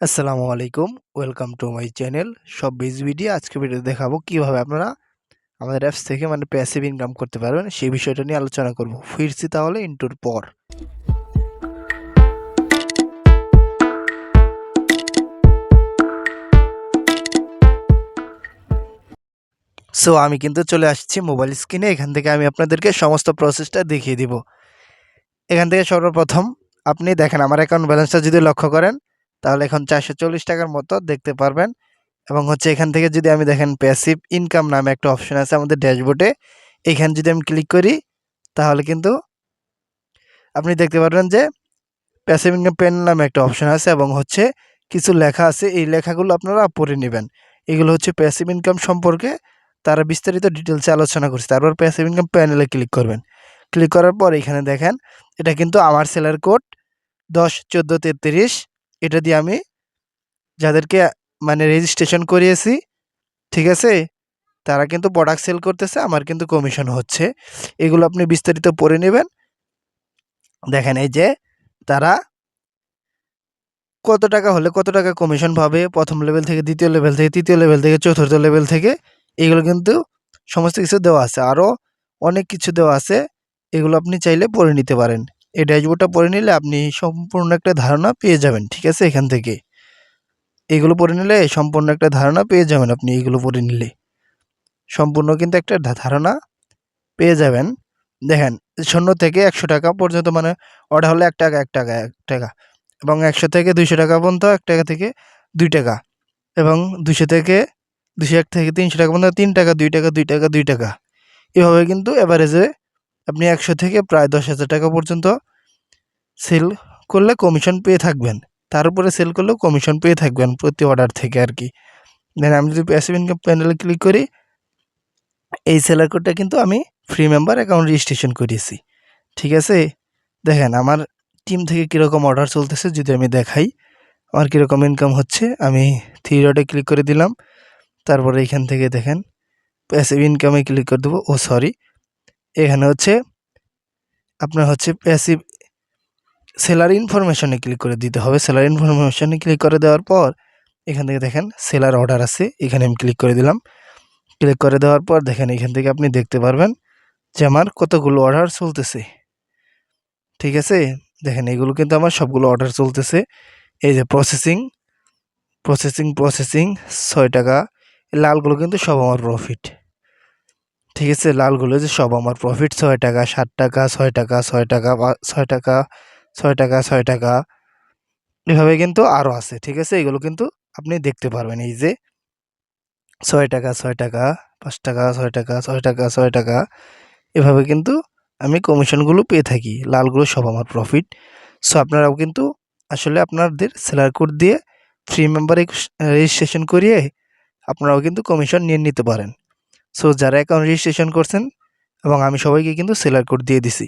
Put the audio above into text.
আসসালামু আলাইকুম, welcome to my channel সব বেজ ভিডিও। আজকে ভিডিও দেখাবো কিভাবে আপনারা আমাদের অ্যাপস থেকে প্যাসিভ ইনকাম করতে পারবেন, সেই বিষয়টা নিয়ে আলোচনা করব। ফিরছি তাহলে ইন্টুর পর। সো আমি কিন্তু চলে আসছি মোবাইল স্ক্রিনে। এখান থেকে আমি আপনাদেরকে সমস্ত প্রসেসটা দেখিয়ে দিব। এখান থেকে সর্বপ্রথম আপনি দেখেন আমার অ্যাকাউন্ট ব্যালেন্সটা যদি লক্ষ্য করেন তাহলে এখন 440 টাকার মতো দেখতে পারবেন। এবং এখান থেকে যদি আমি দেখেন প্যাসিভ ইনকাম নামে একটা অপশন আছে আমাদের ড্যাশবোর্ডে, এখানে যদি আমি ক্লিক করি তাহলে কিন্তু আপনি দেখতে পারবেন যে প্যাসিভ ইনকাম প্যানেল নামে একটা অপশন আছে এবং কিছু লেখা আছে। এই লেখাগুলো আপনারা পড়ে নেবেন। এগুলো প্যাসিভ ইনকাম সম্পর্কে তারা বিস্তারিত ডিটেলসে আলোচনা করছে। তারপর প্যাসিভ ইনকাম প্যানেলে ক্লিক করবেন। ক্লিক করার পর এখানে দেখেন এটা কিন্তু আমার সেলার কোড 101433। এটা দিয়ে আমি যাদেরকে রেজিস্ট্রেশন করিয়েছি, ঠিক আছে, তারা কিন্তু প্রোডাক্ট সেল করতেছে, আমার কিন্তু কমিশন হচ্ছে। এগুলো আপনি বিস্তারিত পড়ে নেবেন। দেখেন এই যে তারা কত টাকা হলে কত টাকা কমিশন পাবে, প্রথম লেভেল থেকে দ্বিতীয় লেভেল থেকে তৃতীয় লেভেল থেকে চতুর্থ লেভেল থেকে, এগুলো কিন্তু সমস্ত কিছু দেওয়া আছে। আরও অনেক কিছু দেওয়া আছে, এগুলো আপনি চাইলে পড়ে নিতে পারেন। এই ড্যাশবোর্ডটা পড়ে নিলে আপনি সম্পূর্ণ একটা ধারণা পেয়ে যাবেন, ঠিক আছে। এখান থেকে এগুলো পড়ে নিলে সম্পূর্ণ একটা ধারণা পেয়ে যাবেন। আপনি এগুলো পড়ে নিলে সম্পূর্ণ কিন্তু একটা ধারণা পেয়ে যাবেন। দেখেন 0 থেকে 100 টাকা পর্যন্ত অর্ডার হলে 1 টাকা 1 টাকা 1 টাকা, এবং 100 থেকে 200 টাকা পর্যন্ত 1 টাকা থেকে 2 টাকা, এবং 200 থেকে 201 থেকে 300 টাকা পর্যন্ত 3 টাকা 2 টাকা 2 টাকা 2 টাকা। এভাবে কিন্তু এভারেজে আপনি 100 থেকে প্রায় 10,000 টাকা পর্যন্ত সেল করলে কমিশন পেয়ে থাকবেন। তার উপরে সেল করলেও কমিশন পেয়ে থাকবেন প্রতি অর্ডার থেকে আর কি। দেন আমি যদি প্যাসিভ ইনকাম প্যানেলে ক্লিক করি, এই সেলার কোডটা কিন্তু আমি ফ্রি মেম্বার অ্যাকাউন্ট রেজিস্ট্রেশন করিয়েছি, ঠিক আছে। দেখেন আমার টিম থেকে কীরকম অর্ডার চলতেছে যদি আমি দেখাই আমার কীরকম ইনকাম হচ্ছে। আমি 3 ডটে ক্লিক করে দিলাম। তারপরে এখান থেকে দেখেন প্যাসিভ ইনকামে ক্লিক করে দেবো। সরি, এখানে আপনার প্যাসিভ সেলার ইনফরমেশনে ক্লিক করে দিতে হবে। সেলার ইনফরমেশনে ক্লিক করে দেওয়ার পর এখান থেকে দেখেন সেলার অর্ডার আছে, এখানে আমি ক্লিক করে দিলাম। ক্লিক করে দেওয়ার পর দেখেন এখান থেকে আপনি দেখতে পারবেন যে আমার কতগুলো অর্ডার চলতেছে, ঠিক আছে। দেখেন এগুলো কিন্তু আমার সবগুলো অর্ডার চলতেছে। এই যে প্রসেসিং প্রসেসিং প্রসেসিং 6 টাকা, লালগুলো কিন্তু সব আমার প্রফিট, ঠিক আছে। লালগুলো যে সব আমার প্রফিট 6 টাকা 7 টাকা 6 টাকা 6 টাকা 6 টাকা 6 টাকা 6 টাকা, এভাবে কিন্তু আরও আছে, ঠিক আছে। এগুলো কিন্তু আপনি দেখতে পারবেন। এই যে 6 টাকা 6 টাকা 5 টাকা 6 টাকা 6 টাকা 6 টাকা, এভাবে কিন্তু আমি কমিশনগুলো পেয়ে থাকি। লালগুলো সব আমার প্রফিট। সো আপনারাও কিন্তু আসলে আপনাদের সেলার কোড দিয়ে ফ্রি মেম্বার রেজিস্ট্রেশন করিয়ে আপনারাও কিন্তু কমিশন নিয়ে নিতে পারেন। সো যারা অ্যাকাউন্ট রেজিস্ট্রেশন করছেন এবং আমি সবাইকে কিন্তু সেলার কোড দিয়ে দিছি।